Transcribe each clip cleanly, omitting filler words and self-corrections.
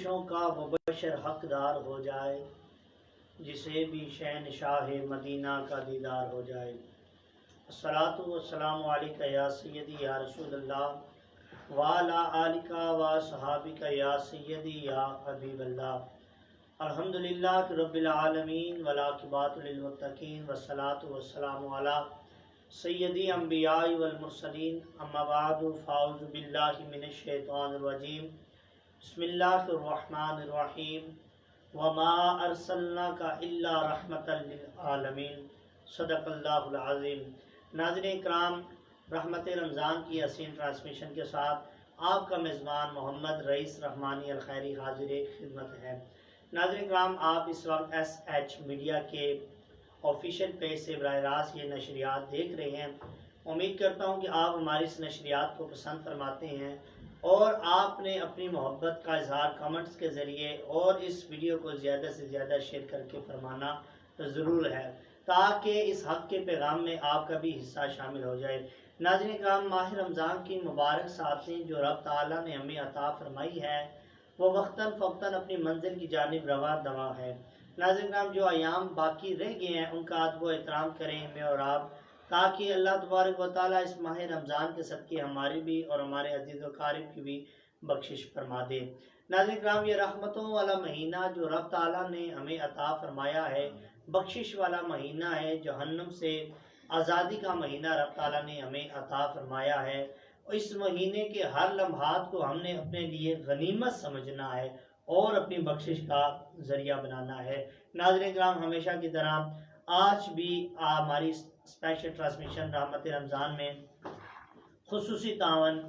خوشوں کا مبشر حقدار ہو جائے، جسے بھی شہنشاہ مدینہ کا دیدار ہو جائے۔ الصلاۃ والسلام علیکہ یا سیدی یا رسول اللہ وعلی آلک و صحابک یا سیدی یا حبیب اللہ۔ الحمدللہ رب العالمین والعاقبۃ للمتقین والصلاۃ والسلام علی سیدی انبیاء والمرسلین، اما بعد فاعوذ باللہ من الشیطان الرجیم، بسم اللہ الرحمن الرحیم، وما ارسلناک الا رحمۃ للعالمین، صدق اللہ العظیم۔ ناظرین اکرام، رحمت رمضان کی حسین ٹرانسمیشن کے ساتھ آپ کا میزبان محمد رئیس رحمانی الخیری حاضر خدمت ہے۔ ناظرین اکرام، آپ اس وقت ایس ایچ میڈیا کے آفیشیل پیج سے براہ راست یہ نشریات دیکھ رہے ہیں۔ امید کرتا ہوں کہ آپ ہماری اس نشریات کو پسند فرماتے ہیں اور آپ نے اپنی محبت کا اظہار کمنٹس کے ذریعے اور اس ویڈیو کو زیادہ سے زیادہ شیئر کر کے فرمانا ضرور ہے، تاکہ اس حق کے پیغام میں آپ کا بھی حصہ شامل ہو جائے۔ ناظرین کرام، ماہ رمضان کی مبارک ساتھیں جو رب تعالیٰ نے ہمیں عطا فرمائی ہے، وہ وقتاً فوقتاً اپنی منزل کی جانب رواں دواں ہے۔ ناظرین کرام، جو ایام باقی رہ گئے ہیں ان کا ادب و احترام کریں میں اور آپ، تاکہ اللہ تبارک و تعالیٰ اس ماہ رمضان کے صدقے ہماری بھی اور ہمارے عزیز و قارب کی بھی بخشش فرما دے۔ ناظرین کرام، یہ رحمتوں والا مہینہ جو رب تعالیٰ نے ہمیں عطا فرمایا ہے، بخشش والا مہینہ ہے، جہنم سے آزادی کا مہینہ رب تعالیٰ نے ہمیں عطا فرمایا ہے۔ اس مہینے کے ہر لمحات کو ہم نے اپنے لیے غنیمت سمجھنا ہے اور اپنی بخشش کا ذریعہ بنانا ہے۔ ناظرین کرام، ہمیشہ کی طرح آج بھی ہماری اسپیشل ٹرانسمیشن رحمت رمضان میں خصوصی تعاون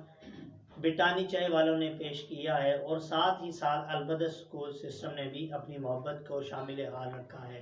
بٹانی چائے والوں نے پیش کیا ہے، اور ساتھ ہی ساتھ البدر اسکول سسٹم نے بھی اپنی محبت کو شامل حال رکھا ہے۔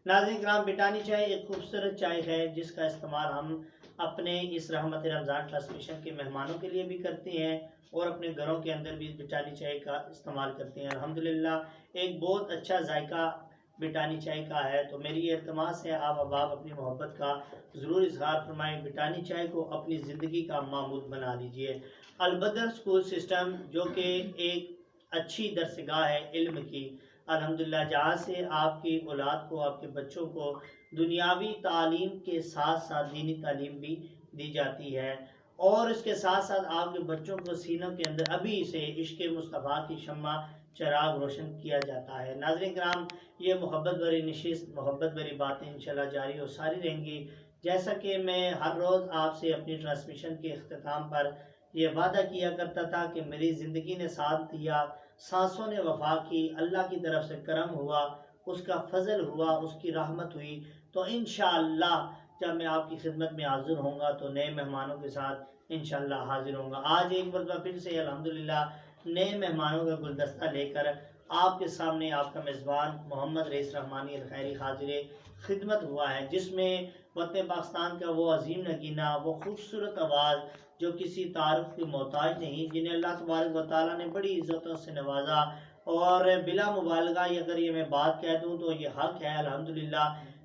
ناظرین کرام، بٹانی چائے ایک خوبصورت چائے ہے جس کا استعمال ہم اپنے اس رحمت رمضان ٹرانسمیشن کے مہمانوں کے لیے بھی کرتے ہیں اور اپنے گھروں کے اندر بھی بٹانی چائے کا استعمال کرتے ہیں۔ الحمدللہ ایک بہت اچھا ذائقہ بٹانی چائے کا ہے، تو میری یہ التماس ہے آپ احباب اپنی محبت کا ضرور اظہار فرمائیں، بٹانی چائے کو اپنی زندگی کا معمول بنا لیجئے۔ البدر اسکول سسٹم جو کہ ایک اچھی درسگاہ ہے علم کی، الحمدللہ، جہاں سے آپ کی اولاد کو، آپ کے بچوں کو دنیاوی تعلیم کے ساتھ ساتھ دینی تعلیم بھی دی جاتی ہے، اور اس کے ساتھ ساتھ آپ کے بچوں کو سینوں کے اندر ابھی سے عشق مصطفیٰ کی شمع چراغ روشن کیا جاتا ہے۔ ناظرین کرام، یہ محبت بھری نشست، محبت بھری باتیں انشاءاللہ جاری اور ساری رہیں گی، جیسا کہ میں ہر روز آپ سے اپنی ٹرانسمیشن کے اختتام پر یہ وعدہ کیا کرتا تھا کہ میری زندگی نے ساتھ دیا، سانسوں نے وفا کی، اللہ کی طرف سے کرم ہوا، اس کا فضل ہوا، اس کی رحمت ہوئی، تو انشاءاللہ جب میں آپ کی خدمت میں حاضر ہوں گا تو نئے مہمانوں کے ساتھ انشاءاللہ حاضر ہوں گا۔ آج ایک مرتبہ پھر سے الحمدللہ نئے مہمانوں کا گلدستہ لے کر آپ کے سامنے آپ کا میزبان محمد رئیس رحمانی الخیری حاضر خدمت ہوا ہے، جس میں وطن پاکستان کا وہ عظیم نگینہ، وہ خوبصورت آواز جو کسی تعارف کی محتاج نہیں، جنہیں اللہ تبارک و تعالیٰ نے بڑی عزتوں سے نوازا، اور بلا مبالغہ اگر یہ میں بات کہہ دوں تو یہ حق ہے الحمدللہ،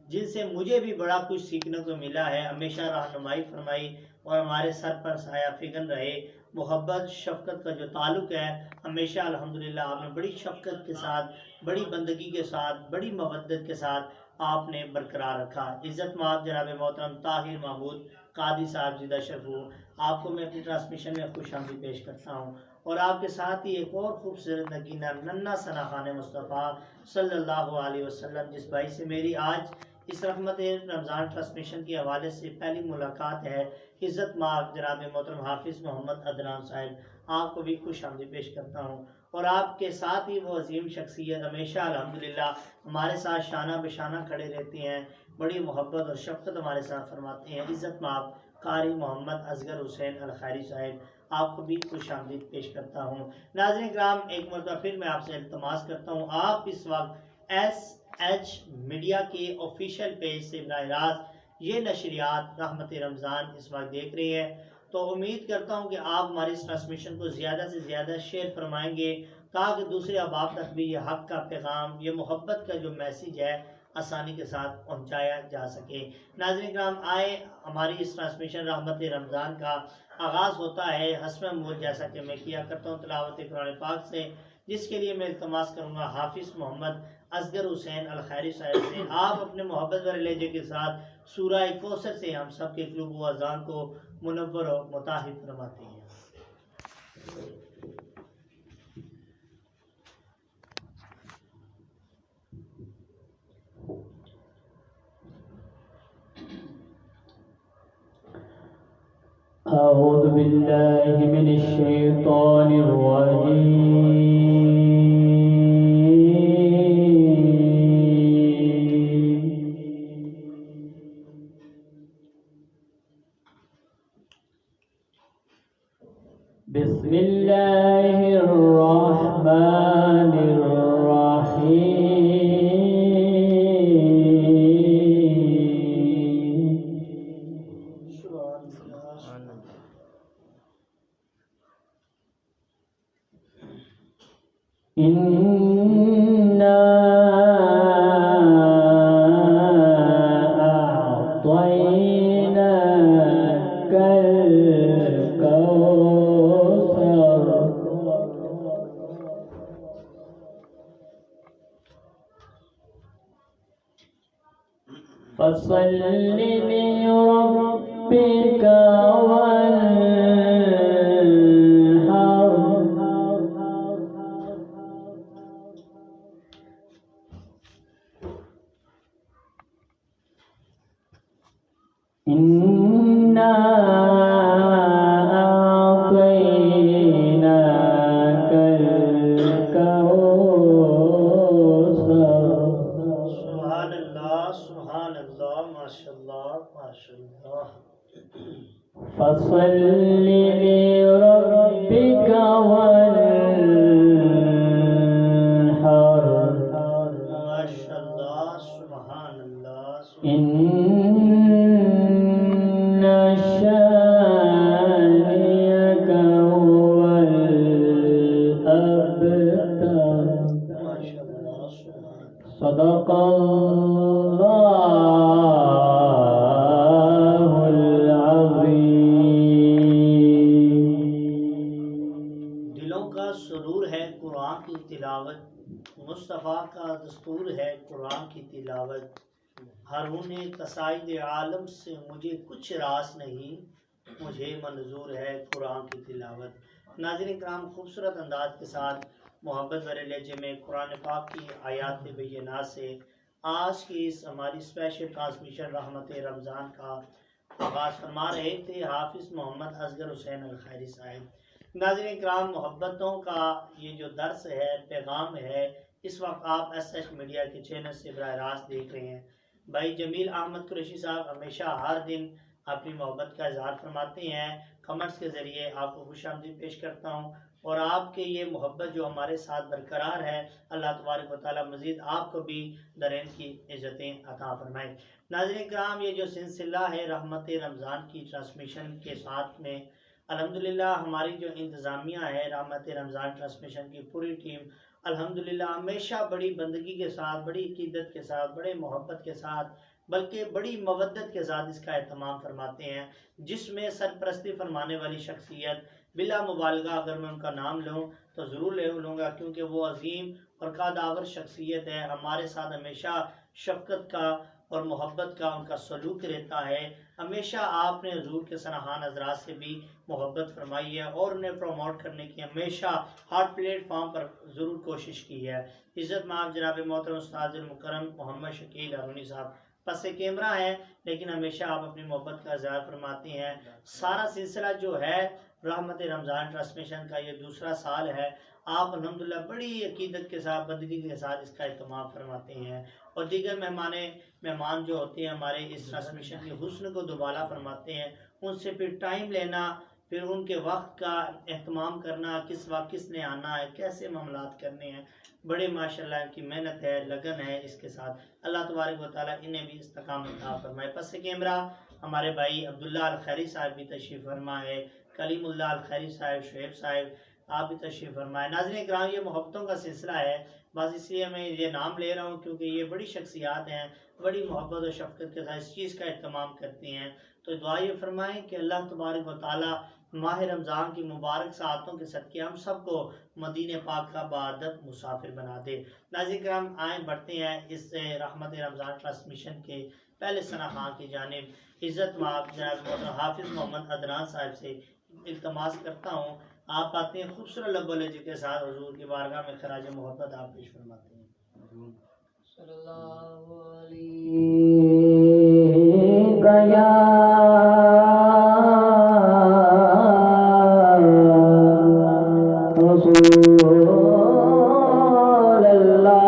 جن سے مجھے بھی بڑا کچھ سیکھنے کو ملا ہے۔ ہمیشہ رہنمائی فرمائی اور ہمارے سر پر سایہ فگن رہے۔ محبت شفقت کا جو تعلق ہے، ہمیشہ الحمدللہ آپ نے بڑی شفقت کے ساتھ، بڑی بندگی کے ساتھ، بڑی مودت کے ساتھ آپ نے برقرار رکھا۔ عزت مآب جناب محترم طاہر محمود قادری صاحب زندہ شرفو، آپ کو میں اپنی ٹرانسمیشن میں خوش آمدید پیش کرتا ہوں، اور آپ کے ساتھ ہی ایک اور خوبصورت نگینہ ننھا ثنا خان مصطفیٰ صلی اللہ علیہ وسلم، جس بھائی سے میری آج اس رحمت رمضان ٹرانسمیشن کے حوالے سے پہلی ملاقات ہے۔ عزت مآب جناب محترم حافظ محمد عدنان صاحب، آپ کو بھی خوش آمدید پیش کرتا ہوں، اور آپ کے ساتھ ہی وہ عظیم شخصیت ہمیشہ الحمدللہ ہمارے ساتھ شانہ بشانہ کھڑے رہتے ہیں، بڑی محبت اور شفقت ہمارے ساتھ فرماتے ہیں۔ عزت مآب قاری محمد اصغر حسین الخیری صاحب، آپ کو بھی خوش آمدید پیش کرتا ہوں۔ ناظرین کرام، ایک مرتبہ پھر میں آپ سے التماس کرتا ہوں، آپ اس وقت ایس ایچ میڈیا کے آفیشیل پیج سے براہ راست یہ نشریات رحمت رمضان اس وقت دیکھ رہے ہیں، تو امید کرتا ہوں کہ آپ ہماری اس ٹرانسمیشن کو زیادہ سے زیادہ شیئر فرمائیں گے، تاکہ دوسرے احباب تک بھی یہ حق کا پیغام، یہ محبت کا جو میسیج ہے، آسانی کے ساتھ پہنچایا جا سکے۔ ناظرین کرام، آئے ہماری اس ٹرانسمیشن رحمت رمضان کا آغاز ہوتا ہے حسب معمول، جیسا کہ میں کیا کرتا ہوں، تلاوت قرآن پاک سے، جس کے لیے میں التماس کروں گا حافظ محمد اصغر حسین الخیری صاحب سے آپ اپنے محبت بھرے لہجے کے ساتھ سورہ کوثر سے ہم سب کے قلوب و اذان کو منور و متحد فرماتے ہیں۔ أعوذ بالله من الشيطان الرجيم بسم الله الرحمن إنا أعطيناك الكوثر فصل لربك إنا أعطيناك الكوثر سبحان اللہ سبحان اللہ ماشاء اللہ ماشاء اللہ۔ فصل لربك وانحر ماشاء اللہ سبحان اللہ إن شانئك هو الأبتر ماشاء اللہ سبحان اللہ۔ صدق الله العظيم۔ دلوں کا سرور ہے قرآن کی تلاوت، مصطفیٰ کا دستور ہے قرآن کی تلاوت، ہارون قصائد عالم سے مجھے کچھ راس نہیں، مجھے منظور ہے قرآن کی تلاوت۔ ناظرین کرام، خوبصورت انداز کے ساتھ محبت بھرے لہجے میں قرآن پاک کی آیات بینات سے آج کی اس ہماری اسپیشل ٹرانسمیشن رحمت رمضان کا آغاز فرما رہے تھے حافظ محمد اصغر حسین الخیری صاحب۔ ناظرین کرام، محبتوں کا یہ جو درس ہے، پیغام ہے، اس وقت آپ ایس ایچ میڈیا کے چینل سے براہ راست دیکھ رہے ہیں۔ بھائی جمیل احمد قریشی صاحب ہمیشہ ہر دن اپنی محبت کا اظہار فرماتے ہیں، کمنٹس کے ذریعے آپ کو خوش آمدید پیش کرتا ہوں، اور آپ کے یہ محبت جو ہمارے ساتھ برقرار ہے، اللہ تبارک و تعالیٰ مزید آپ کو بھی درین کی عزتیں عطا فرمائے۔ ناظرین کرام، یہ جو سلسلہ ہے رحمت رمضان کی ٹرانسمیشن کے ساتھ میں الحمدللہ ہماری جو انتظامیہ ہے رحمت رمضان ٹرانسمیشن کی پوری ٹیم الحمدللہ ہمیشہ بڑی بندگی کے ساتھ، بڑی عقیدت کے ساتھ، بڑے محبت کے ساتھ، بلکہ بڑی مودت کے ساتھ اس کا اہتمام فرماتے ہیں، جس میں سرپرستی فرمانے والی شخصیت بلا مبالغہ اگر میں ان کا نام لوں تو ضرور لوں گا، کیونکہ وہ عظیم اور قادآور شخصیت ہے، ہمارے ساتھ ہمیشہ شفقت کا اور محبت کا ان کا سلوک رہتا ہے۔ ہمیشہ آپ نے حضور کے سنہان حضرات سے بھی محبت فرمائی ہے اور انہیں پروموٹ کرنے کی ہمیشہ ہر پلیٹ فارم پر ضرور کوشش کی ہے۔ عزت مآب جناب محترم استاد المکرم محمد شکیل ہارونی صاحب پس کیمرہ ہیں، لیکن ہمیشہ آپ اپنی محبت کا اظہار فرماتے ہیں۔ سارا سلسلہ جو ہے رحمت رمضان ٹرانسمیشن کا یہ دوسرا سال ہے، آپ الحمدللہ بڑی عقیدت کے ساتھ، بندگی کے ساتھ اس کا اہتمام فرماتے ہیں، اور دیگر مہمان جو ہوتے ہیں ہمارے اس ٹرانسمیشن کے حسن کو دوبالا فرماتے ہیں، ان سے پھر ٹائم لینا، پھر ان کے وقت کا اہتمام کرنا، کس وقت کس نے آنا ہے، کیسے معاملات کرنے ہیں، بڑے ماشاءاللہ ان کی محنت ہے، لگن ہے اس کے ساتھ، اللہ تبارک و تعالیٰ انہیں بھی استقامت عطا فرمائے۔ پس کیمرہ ہمارے بھائی عبداللہ الخیری صاحب بھی تشریف فرما ہے، کلیم اللہ الخیری صاحب، شعیب صاحب آپ بھی تشریف فرمائے۔ ناظرین کرام، یہ محبتوں کا سلسلہ ہے، بس اس لیے میں یہ نام لے رہا ہوں کیونکہ یہ بڑی شخصیات ہیں، بڑی محبت و شفقت کے ساتھ اس چیز کا اہتمام کرتے ہیں، تو دعا یہ فرمائیں کہ اللہ تبارک و تعالیٰ ماہ رمضان کی مبارک ساعتوں کے صدقے ہم سب کو مدینہ پاک کا بعدت مسافر بنا دے۔ ناظرین کرام، آئیں بڑھتے ہیں اس رحمت رمضان ٹرانسمیشن کے پہلے ثنا خان کی جانب عزت مآب جناب محترم حافظ محمد عدنان صاحب سے التماس کرتا ہوں، آپ آتے ہیں خوبصورت لب و لہجے کے ساتھ حضور کی بارگاہ میں خراج محبت آپ پیش فرماتے ہیں۔ صلی اللہ علیہ یا رسول اللہ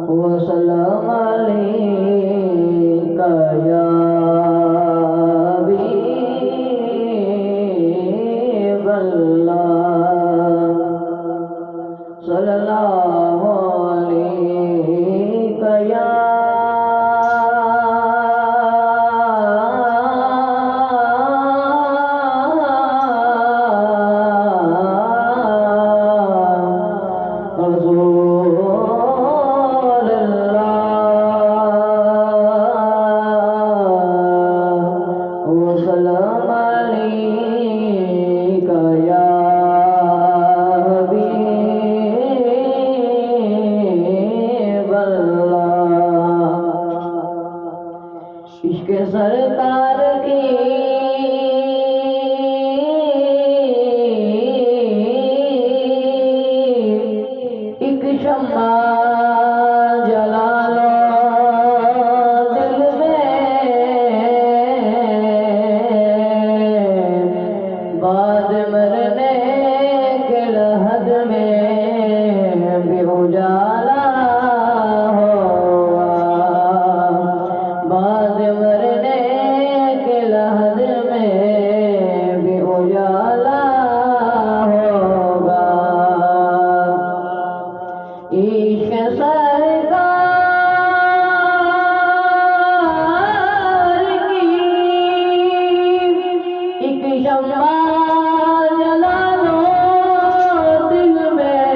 وسلم علیک یا حبیب اللہ صلی اللہ علیک یا عشق سرکار کی ایک شمع جلا لو دل میں، بعد مرنے کے لحد میں بھی اجالا ہوگا، بعد مرنے کے لحد میں بھی اجالا ہوگا۔ عشق سرکار کی ایک شمع جلا لو دل میں،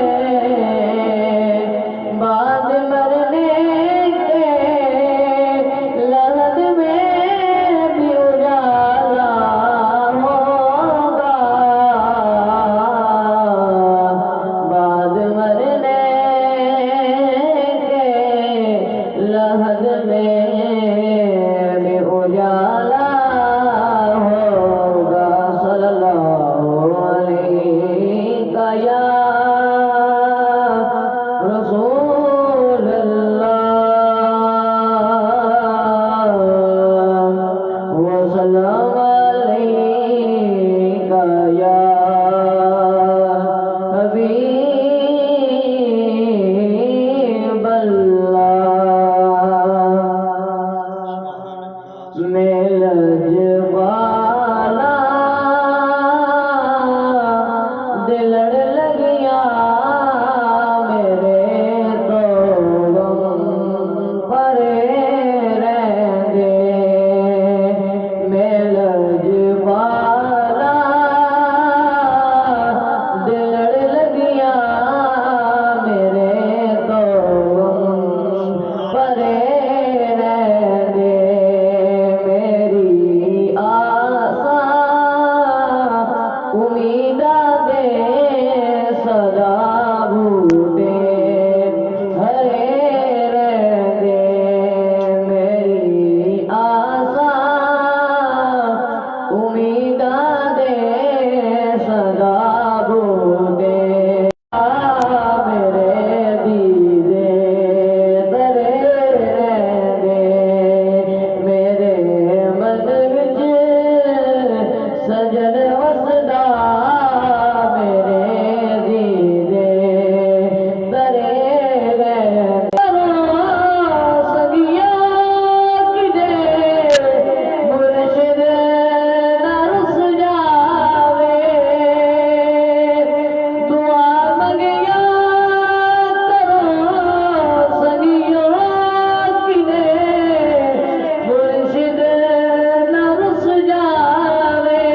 بعد مرنے کے لحد میں بھی اجالا ہوگا، بعد مرنے کے لحد میں بھی اجالا ہوگا۔ صلی اللہ علیہ یا رسول اللہ وسلم علیک یا حبیب اللہ۔ میں لجوالا دلڑ لگیا میرے تو غم پرے رہندے، میں لجوالا دلڑ لگیا میرے تو غم پرے رہندے، میری آسا امیدہ دے صدا بوٹے ہرے رہندے، میری آسا امیدہ دے صدا بوٹے میرے دیدے درے رہندے، میرے من وچ سجن وسدا میرے دیدے درے رہندے، سگیا کدے مرشد نہ رس جاوے، دعا منگیا کرو سگیا کدے مرشد نہ رس جاوے،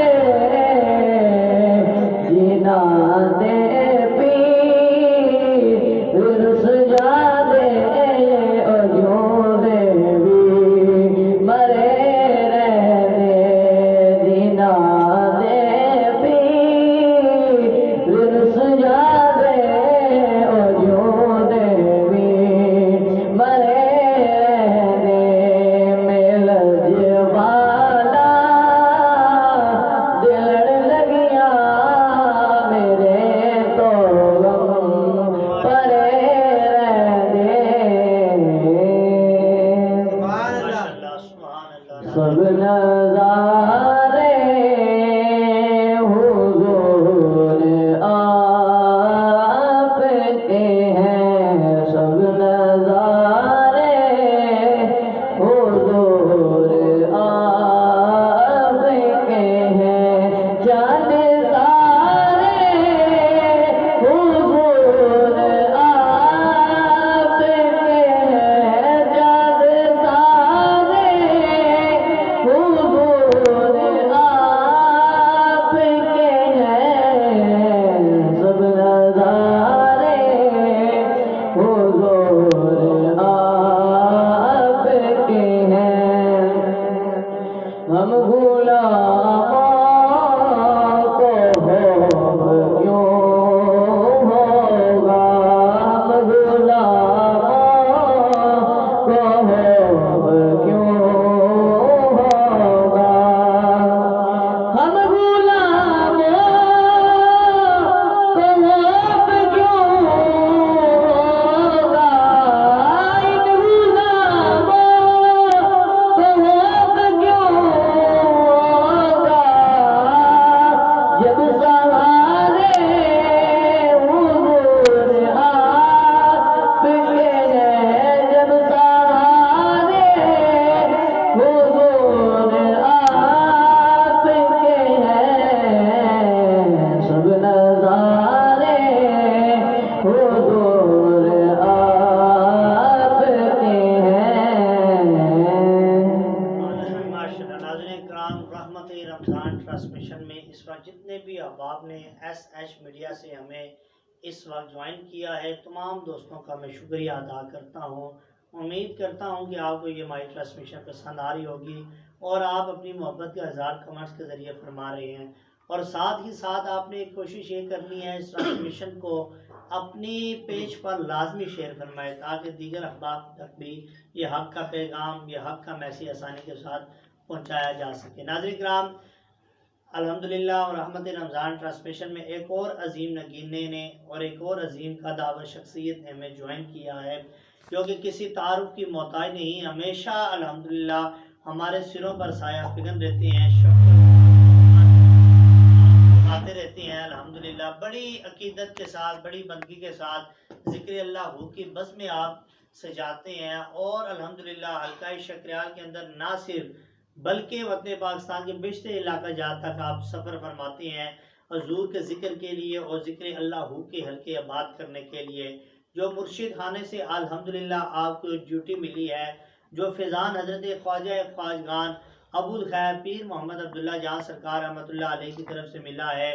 وقت جتنے بھی احباب نے ایس ایچ میڈیا سے ہمیں اس وقت جوائن کیا ہے، تمام دوستوں کا میں شکریہ ادا کرتا ہوں۔ امید کرتا ہوں کہ آپ کو یہ ہماری ٹرانسمیشن پسند آ رہی ہوگی اور آپ اپنی محبت کا اظہار کمنٹس کے ذریعے فرما رہے ہیں، اور ساتھ ہی ساتھ آپ نے ایک کوشش یہ کرنی ہے اس ٹرانسمیشن کو اپنی پیج پر لازمی شیئر فرمائے تاکہ دیگر احباب تک بھی یہ حق کا پیغام، یہ حق کا میسیج آسانی کے ساتھ پہنچایا جا سکے۔ ناظرین کرام، الحمدللہ اور رحمت رمضان ٹرانسمیشن میں ایک اور عظیم نگینے نے اور ایک اور عظیم قداور شخصیت نے ہمیں جوائن کیا ہے، جو کہ کسی تعارف کی محتاج نہیں، ہمیشہ الحمدللہ ہمارے سروں پر سایہ فگن رہتے ہیں، آتے رہتے ہیں الحمدللہ، بڑی عقیدت کے ساتھ، بڑی بندگی کے ساتھ ذکر اللہ کی بس میں آپ سجاتے ہیں، اور الحمدللہ حلقہ شکریال کے اندر نہ صرف بلکہ وطن پاکستان کے بیشتر علاقہ جات تک آپ سفر فرماتے ہیں حضور کے ذکر کے لیے اور ذکر اللہ کے حلقے آباد کرنے کے لیے، جو مرشد خانے سے الحمدللہ آپ کو ڈیوٹی ملی ہے، جو فیضان حضرت خواجہ خواجگان ابو الخیر پیر محمد عبداللہ جان سرکار رحمۃ اللہ علیہ کی طرف سے ملا ہے،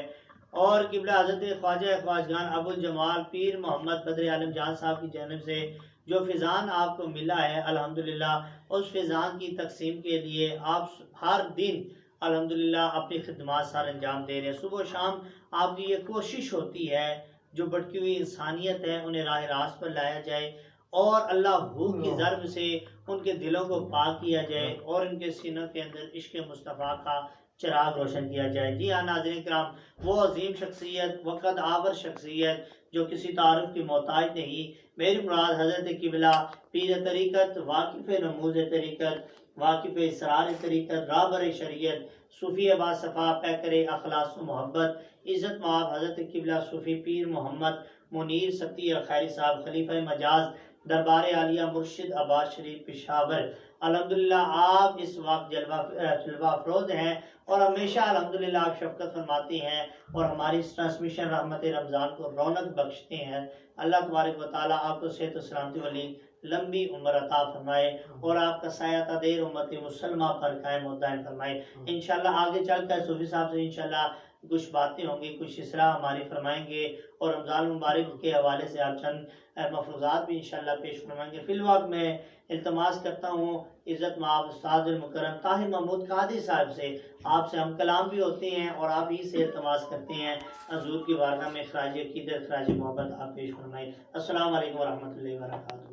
اور قبلہ حضرت خواجہ خواجگان ابو الجمال پیر محمد بدر عالم جان صاحب کی جانب سے جو فیضان آپ کو ملا ہے الحمدللہ، اس فیضان کی تقسیم کے لیے آپ ہر دن الحمدللہ اپنی خدمات سار انجام دے رہے ہیں۔ صبح و شام آپ کی یہ کوشش ہوتی ہے جو بھٹکی ہوئی انسانیت ہے انہیں راہ راست پر لایا جائے، اور اللہ کی ضرب سے ان کے دلوں کو پاک کیا جائے اور ان کے سینوں کے اندر عشق مصطفیٰ کا چراغ روشن کیا جائے۔ جی ہاں ناظرین کرام، وہ عظیم شخصیت، وہ قدآور شخصیت جو کسی تعارف کی محتاج نہیں، میری مراد حضرت قبلہ پیر طریقت، واقف نموز طریقت، واقف اسرار طریقت، رابر شریعت، صوفی با صفا پیکر اخلاص و محبت، عزت مآب حضرت قبلہ صوفی پیر محمد منیر ستی خیری صاحب، خلیفہ مجاز دربار عالیہ مرشد آباد شریف پشاور۔ الحمدللہ آپ اس وقت جلوہ افروز ہیں اور ہمیشہ الحمدللہ آپ شفقت فرماتے ہیں اور ہماری اس ٹرانسمیشن رحمت رمضان کو رونق بخشتے ہیں۔ اللہ تبارک و تعالیٰ آپ کو صحت و سلامتی والی لمبی عمر عطا فرمائے اور آپ کا سایہ تدیر امت مسلمہ پر قائم و دائم فرمائے۔ انشاءاللہ آگے چل کر صوفی صاحب سے انشاءاللہ کچھ باتیں ہوں گی، کچھ اصلاح ہماری فرمائیں گے، اور رمضان مبارک کے حوالے سے آپ چند مفروضات بھی انشاءاللہ پیش فرمائیں گے۔ فی الوقت میں التماس کرتا ہوں عزت مآب استاد المکرم طاہر محمود قادری صاحب سے، آپ سے ہم کلام بھی ہوتے ہیں اور آپ ہی سے التماس کرتے ہیں حضور کی بارگاہ میں خراج عقیدت، خراج محبت آپ پیش فرمائیں۔ السلام علیکم ورحمۃ اللہ وبرکاتہ۔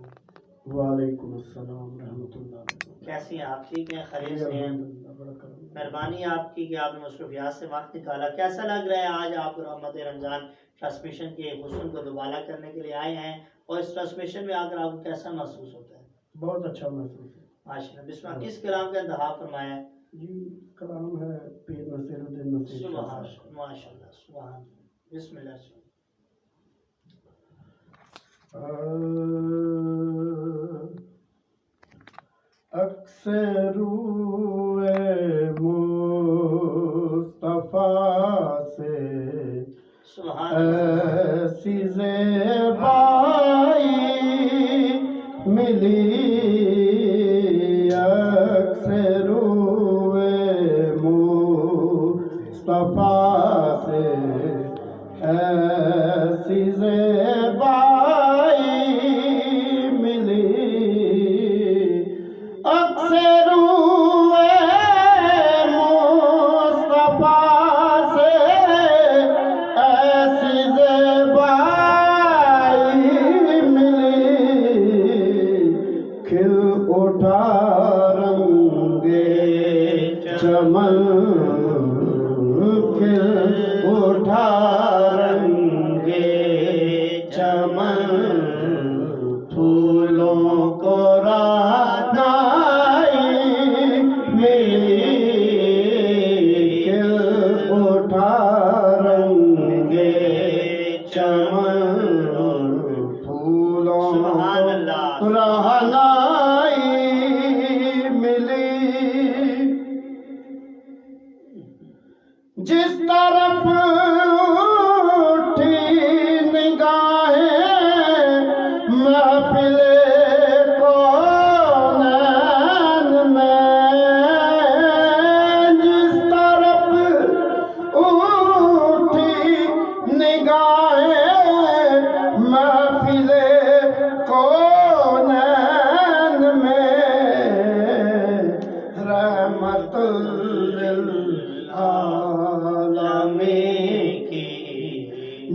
وعلیکم السلام ورحمۃ اللہ۔ کیسے ہیں آپ؟ ٹھیک ہیں؟ خیریت سے ہیں؟ مہربانی آپ کی کہ آپ نے مصروفیات سے وقت نکالا۔ کیسا لگ رہا ہے آج آپ رحمت رمضان ٹرانسمیشن کے حسن کو دوبالا کرنے کے لیے آئے ہیں، اور اس ٹرانسمیشن میں آ کر آپ کو کیسا محسوس ہوتا ہے؟ بہت اچھا محسوس ہے ماشاءاللہ۔ بسم اللہ، کس کلام کا انتخاب فرمایا ہے؟ جی، کلام ہے پیر نصیر الدین نصیر سبحان شاہ اللہ، ماشاءاللہ، سبحان اللہ، بسم اللہ۔ اکثر روئے مصطفیٰ سے سبحان اللہ، ایسی زیبائی ملی، اکثر روئے مصطفیٰ سے ایسی زیبائی ملی، اکثر ہوئے مصطفیٰ سے ایسی زیبائی ملی، کھل اٹھا رنگے چمن، کھل اٹھا رنگے چمن، پھولوں کو راتائی ملی، کھل اٹھا رنگے چمن، پھولوں سبحان اللہ، کو رہنائی ملی، جس طرف اٹھی نگاہیں محفل کونین میں، جس طرف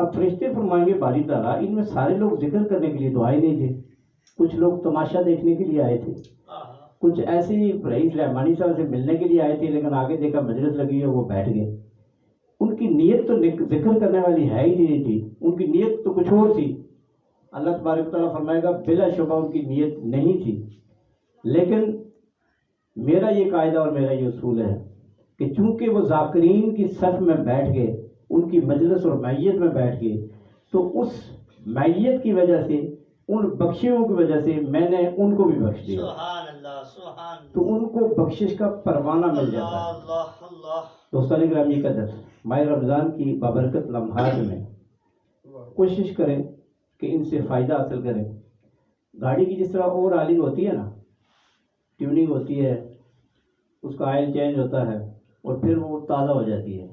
اب فرشتے فرمائیں گے باری تعالیٰ ان میں سارے لوگ ذکر کرنے کے لیے تو آئے نہیں تھے، کچھ لوگ تماشا دیکھنے کے لیے آئے تھے، کچھ ایسے ہی رئیس رحمانی صاحب سے ملنے کے لیے آئے تھے، لیکن آگے دیکھا مجلس لگی ہے وہ بیٹھ گئے. ان کی نیت تو ذکر کرنے والی ہے ہی نہیں تھی، ان کی نیت تو کچھ اور تھی. اللہ تبارک و تعالیٰ فرمائے گا بلا شبہ ان کی نیت نہیں تھی، لیکن میرا یہ قاعدہ اور میرا یہ اصول ہے کہ چونکہ وہ ذاکرین کی صف میں بیٹھ گئے، ان کی مجلس اور معیت میں بیٹھ گئے، تو اس معیت کی وجہ سے، ان بخشیوں کی وجہ سے میں نے ان کو بھی بخش دیا. سبحان اللہ سبحان اللہ. تو ان کو بخشش کا پروانہ مل جاتا ہے. اللہ اللہ. دوستان گرامی قدر، ماہ رمضان کی بابرکت لمحات میں کوشش کریں کہ ان سے فائدہ حاصل کریں. گاڑی کی جس طرح اوور ہالنگ ہوتی ہے نا، ٹیوننگ ہوتی ہے، اس کا آئل چینج ہوتا ہے اور پھر وہ تازہ ہو جاتی ہے،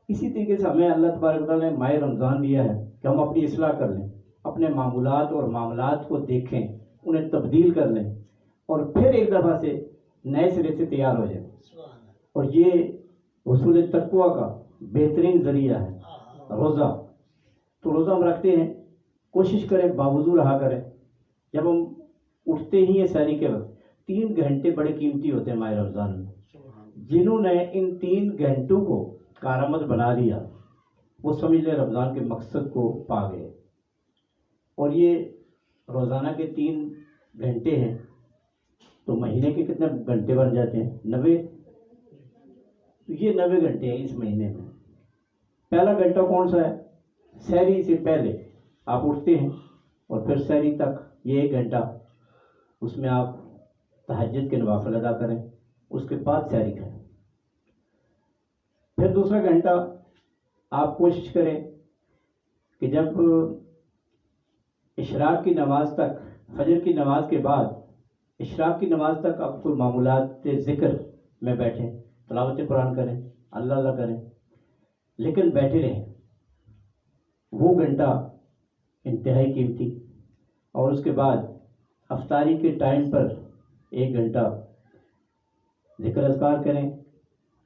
اسی طریقے سے ہمیں اللہ تبارک و تعالیٰ نے ماہ رمضان دیا ہے کہ ہم اپنی اصلاح کر لیں، اپنے معمولات اور معاملات کو دیکھیں، انہیں تبدیل کر لیں اور پھر ایک دفعہ سے نئے سرے سے تیار ہو جائیں. اور یہ حصول تقویٰ کا بہترین ذریعہ ہے روزہ. تو روزہ ہم رکھتے ہیں، کوشش کریں باوضو رہا کریں. جب ہم اٹھتے ہی ہیں سحری کے وقت، 3 گھنٹے بڑے قیمتی ہوتے ہیں ماہ رمضان میں. جنہوں نے ان 3 گھنٹوں کو کارآمد بنا لیا وہ سمجھ لیں رمضان کے مقصد کو پا گئے. اور یہ روزانہ کے 3 گھنٹے ہیں تو مہینے کے کتنے گھنٹے بن جاتے ہیں؟ 90. تو یہ 90 گھنٹے ہیں اس مہینے میں. پہلا گھنٹہ کون سا ہے؟ سحری سے پہلے آپ اٹھتے ہیں اور پھر سحری تک یہ 1 گھنٹہ، اس میں آپ تہجد کے نوافل ادا کریں، اس کے بعد سحری کریں. پھر دوسرا گھنٹہ آپ کوشش کریں کہ جب اشراق کی نماز تک، فجر کی نماز کے بعد اشراق کی نماز تک آپ کوئی معمولات ذکر میں بیٹھیں، تلاوت قرآن کریں، اللہ اللہ کریں، لیکن بیٹھے رہیں. وہ گھنٹہ انتہائی قیمتی. اور اس کے بعد افطاری کے ٹائم پر 1 گھنٹہ ذکر اذکار کریں،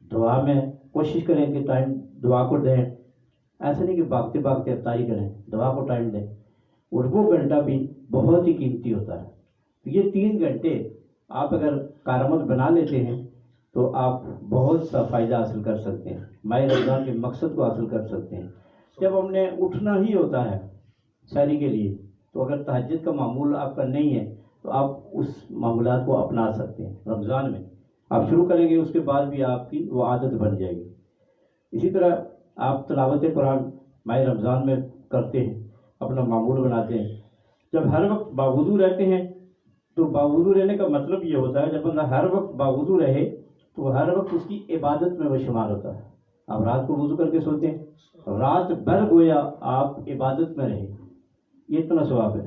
دعا میں کوشش کریں کہ ٹائم دعا کو دیں. ایسا نہیں کہ بھاگتے بھاگتے افطاری کریں، دعا کو ٹائم دیں. اور وہ گھنٹہ بھی بہت ہی قیمتی ہوتا ہے. یہ 3 گھنٹے آپ اگر کارآمد بنا لیتے ہیں تو آپ بہت سا فائدہ حاصل کر سکتے ہیں، ماہ رمضان کے مقصد کو حاصل کر سکتے ہیں. جب ہم نے اٹھنا ہی ہوتا ہے سحری کے لیے، تو اگر تہجد کا معمول آپ کا نہیں ہے تو آپ اس معمولات کو اپنا سکتے ہیں. رمضان میں آپ شروع کریں گے، اس کے بعد بھی آپ کی وہ عادت بن جائے گی. اسی طرح آپ تلاوت قرآن ماہ رمضان میں کرتے ہیں، اپنا معمول بناتے ہیں. جب ہر وقت باوضو رہتے ہیں تو باوضو رہنے کا مطلب یہ ہوتا ہے جب بندہ ہر وقت باوضو رہے تو ہر وقت اس کی عبادت میں وہ شمار ہوتا ہے. آپ رات کو وضو کر کے سوتے ہیں، رات بھر گویا آپ عبادت میں رہے، یہ اتنا ثواب ہے.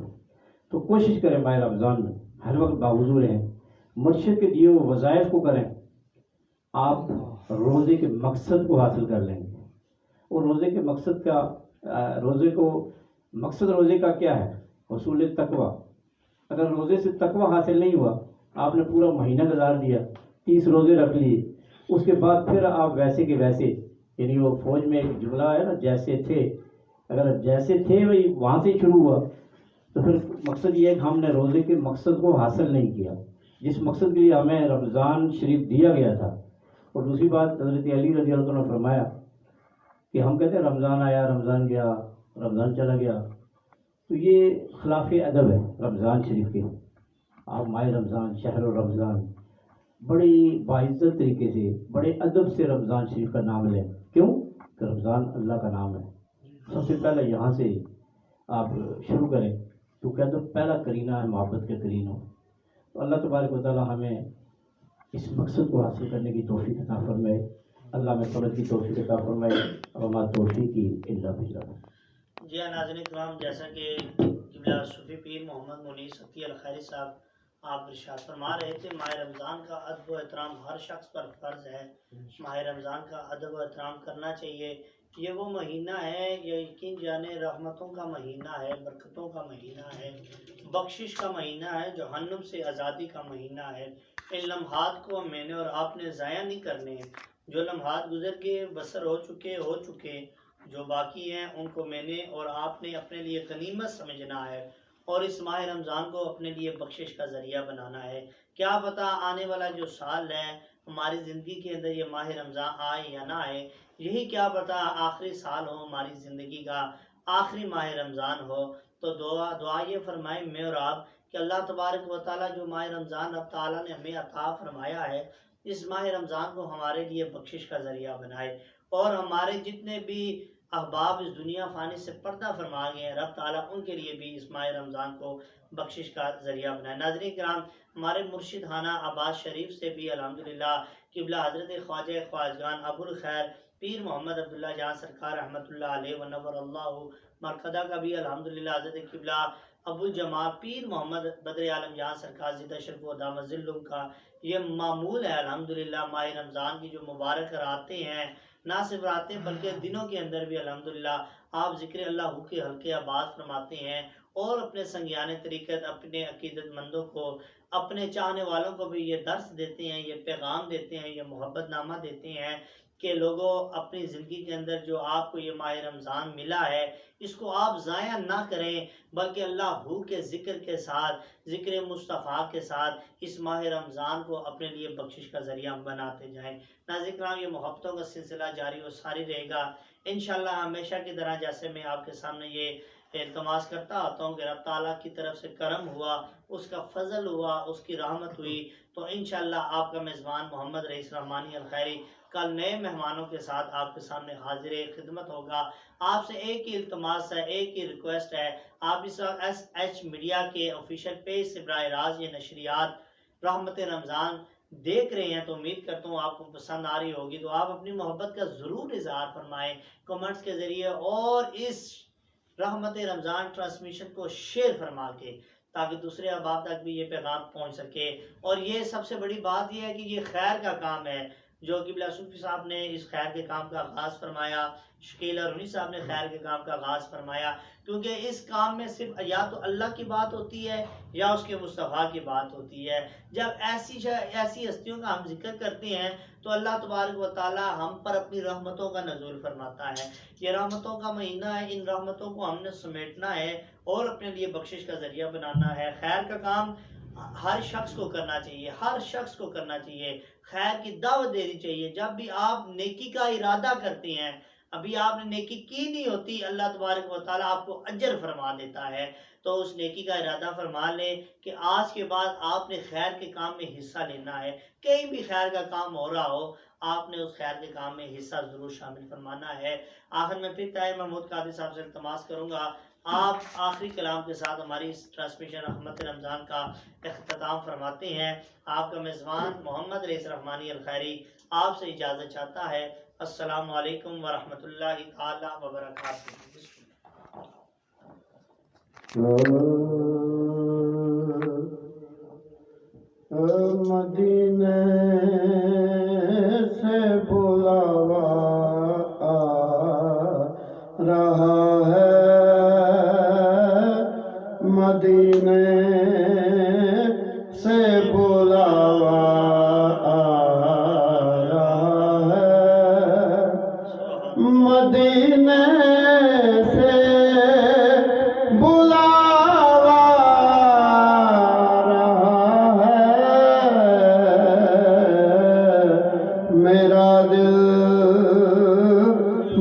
تو کوشش کریں ماہ رمضان میں ہر وقت باوضو رہیں، مرشد کے دیے ہوئے وظائف کو کریں. آپ روزے کے مقصد کو حاصل کر لیں گے. اور روزے کے مقصد کا مقصد روزے کا کیا ہے؟ حصول تقویٰ. اگر روزے سے تقویٰ حاصل نہیں ہوا، آپ نے پورا مہینہ گزار دیا، 30 روزے رکھ لیے، اس کے بعد پھر آپ ویسے کے ویسے، یعنی وہ فوج میں ایک جملہ ہے نا، جیسے تھے، اگر جیسے تھے وہی وہاں سے شروع ہوا تو پھر مقصد یہ ہے کہ ہم نے روزے کے مقصد کو حاصل نہیں کیا جس مقصد کے لیے ہمیں رمضان شریف دیا گیا تھا. اور دوسری بات، حضرت علی رضی اللہ عنہ نے فرمایا کہ ہم کہتے ہیں رمضان آیا، رمضان گیا، رمضان چلا گیا، تو یہ خلاف ادب ہے رمضان شریف کے. آپ ماہ رمضان، شہر رمضان، بڑی باعزت طریقے سے، بڑے ادب سے رمضان شریف کا نام لیں. کیوں؟ کہ رمضان اللہ کا نام ہے. سب سے پہلے یہاں سے آپ شروع کریں. تو کہتے ہیں پہلا کرینہ ہے محبت کے کرینوں. تو اللہ تبارک و تعالیٰ ہمیں اس مقصد کو حاصل کرنے کی توفیق عطا فرمائے. اللہ میں صبر کی توفیق عطا فرمائے. اور ہمارا توفیق کی الا باللہ. جی ہاں ناظرین کرام، جیسا کہ قبلہ صوفی پیر محمد مولوی سقی الخیری صاحب آپ ارشاد فرما رہے تھے، ماہ رمضان کا ادب و احترام ہر شخص پر فرض ہے. ماہ رمضان کا ادب و احترام کرنا چاہیے. یہ وہ مہینہ ہے، یہ یقین جانے رحمتوں کا مہینہ ہے، برکتوں کا مہینہ ہے، بخشش کا مہینہ ہے، جہنم سے آزادی کا مہینہ ہے. ان لمحات کو میں نے اور آپ نے ضائع نہیں کرنے ہیں. جو لمحات گزر کے بسر ہو چکے جو باقی ہیں ان کو میں نے اور آپ نے اپنے لیے غنیمت سمجھنا ہے اور اس ماہ رمضان کو اپنے لیے بخشش کا ذریعہ بنانا ہے۔ کیا پتہ آنے والا جو سال ہے ہماری زندگی کے اندر یہ ماہ رمضان آئے یا نہ آئے، یہی کیا پتہ آخری سال ہو ہماری زندگی کا، آخری ماہ رمضان ہو۔ تو دعا یہ فرمائیں میں اور آپ کہ اللہ تبارک و تعالیٰ جو ماہ رمضان رب تعالیٰ نے ہمیں عطا فرمایا ہے، اس ماہ رمضان کو ہمارے لیے بخشش کا ذریعہ بنائے، اور ہمارے جتنے بھی احباب اس دنیا فانی سے پردہ فرما گئے ہیں رب تعالیٰ ان کے لیے بھی اس ماہ رمضان کو بخشش کا ذریعہ بنائے۔ ناظرین کرام، ہمارے مرشد خانہ عباس شریف سے بھی الحمدللہ قبلہ حضرت خواجہ خواجگان ابو الخیر پیر محمد عبداللہ جان سرکار رحمۃ اللہ علیہ ونور اللہ مرقدہ کا بھی الحمدللہ حضرت قبلہ ابو الجماع پیر محمد بدر عالم جان سرکار زندہ شرف و دامت ظلم کا یہ معمول ہے الحمدللہ ماہ رمضان کی جو مبارک راتیں ہیں، نہ صرف راتیں بلکہ دنوں کے اندر بھی الحمدللہ آپ ذکر اللہ کے حلقے آباد فرماتے ہیں اور اپنے سنگیان طریقت، اپنے عقیدت مندوں کو، اپنے چاہنے والوں کو بھی یہ درس دیتے ہیں، یہ پیغام دیتے ہیں، یہ محبت نامہ دیتے ہیں کہ لوگوں اپنی زندگی کے اندر جو آپ کو یہ ماہ رمضان ملا ہے اس کو آپ ضائع نہ کریں، بلکہ اللہ کے ذکر کے ساتھ، ذکر مصطفیٰ کے ساتھ اس ماہ رمضان کو اپنے لیے بخشش کا ذریعہ بناتے جائیں۔ ناظرین کرام، یہ محبتوں کا سلسلہ جاری و ساری رہے گا انشاءاللہ ہمیشہ کی طرح، جیسے میں آپ کے سامنے یہ التماس کرتا آتا ہوں کہ رب تعالیٰ کی طرف سے کرم ہوا، اس کا فضل ہوا، اس کی رحمت ہوئی، تو انشاءاللہ آپ کا میزبان محمد رئیس رحمانی الخیری کل نئے مہمانوں کے ساتھ آپ کے سامنے حاضر خدمت ہوگا۔ آپ سے ایک ہی التماس ہے، ایک ہی ریکویسٹ ہے، آپ اس وقت ایس ایچ میڈیا کے آفیشیل پیج سے براہ راست یہ نشریات رحمت رمضان دیکھ رہے ہیں، تو امید کرتا ہوں آپ کو پسند آ رہی ہوگی، تو آپ اپنی محبت کا ضرور اظہار فرمائیں کمنٹس کے ذریعے، اور اس رحمت رمضان ٹرانسمیشن کو شیئر فرما کے، تاکہ دوسرے احباب تک بھی یہ پیغام پہنچ سکے۔ اور یہ سب سے بڑی بات یہ ہے کہ یہ خیر کا کام ہے، جو قبلہ صوفی صاحب نے اس خیر کے کام کا آغاز فرمایا، شکیل ارونی صاحب نے خیر کے کام کا آغاز فرمایا، کیونکہ اس کام میں صرف یا تو اللہ کی بات ہوتی ہے یا اس کے مصطفیٰ کی بات ہوتی ہے۔ جب ایسی ہستیوں کا ہم ذکر کرتے ہیں تو اللہ تبارک و تعالی ہم پر اپنی رحمتوں کا نزول فرماتا ہے۔ یہ رحمتوں کا مہینہ ہے، ان رحمتوں کو ہم نے سمیٹنا ہے اور اپنے لیے بخشش کا ذریعہ بنانا ہے۔ خیر کا کام ہر شخص کو کرنا چاہیے، ہر شخص کو کرنا چاہیے، خیر کی دعوت دینی چاہیے۔ جب بھی آپ نیکی کا ارادہ کرتے ہیں، ابھی آپ نے نیکی کی نہیں ہوتی، اللہ تبارک و تعالیٰ آپ کو اجر فرما دیتا ہے، تو اس نیکی کا ارادہ فرما لیں کہ آج کے بعد آپ نے خیر کے کام میں حصہ لینا ہے۔ کہیں بھی خیر کا کام ہو رہا ہو، آپ نے اس خیر کے کام میں حصہ ضرور شامل فرمانا ہے۔ آخر میں پھر طاہر محمود قادری صاحب سے التماس کروں گا، آپ آخری کلام کے ساتھ ہماری اس ٹرانسمیشن رحمت رمضان کا اختتام فرماتے ہیں۔ آپ کا میزبان محمد رئیس رحمانی الخیری آپ سے اجازت چاہتا ہے۔ السلام علیکم ورحمۃ اللہ تعالی وبرکاتہ۔ مدینے سے بلاوا آ رہا ہے، مدینے سے بلاوا آ رہا ہے، مدینے سے بلاوا آ رہا ہے، میرا دل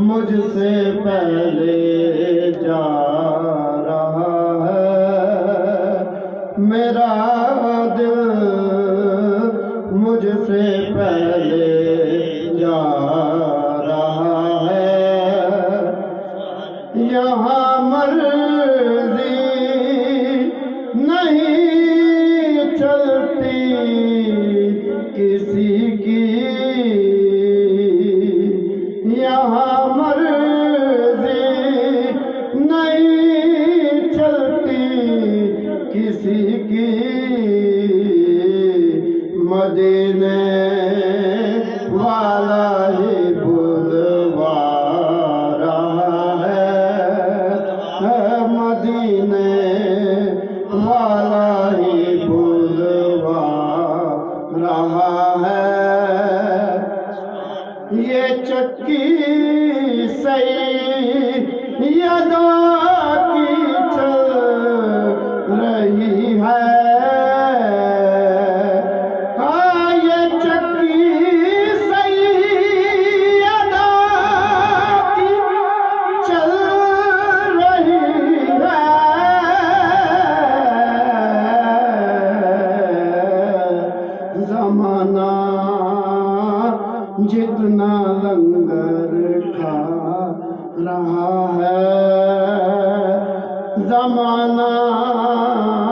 مجھ سے پہلے جا رہا ہے، میرا دل مجھ سے پہلے جا رہا ہے، یہاں مرضی نہیں چلتی کسی کی، یہاں مرضی نہیں چلتی کسی کی، مدینے والا ہی بلوا رہا ہے، مدینے والا ہی بلوا رہا ہے، یہ چکی سعید زمانہ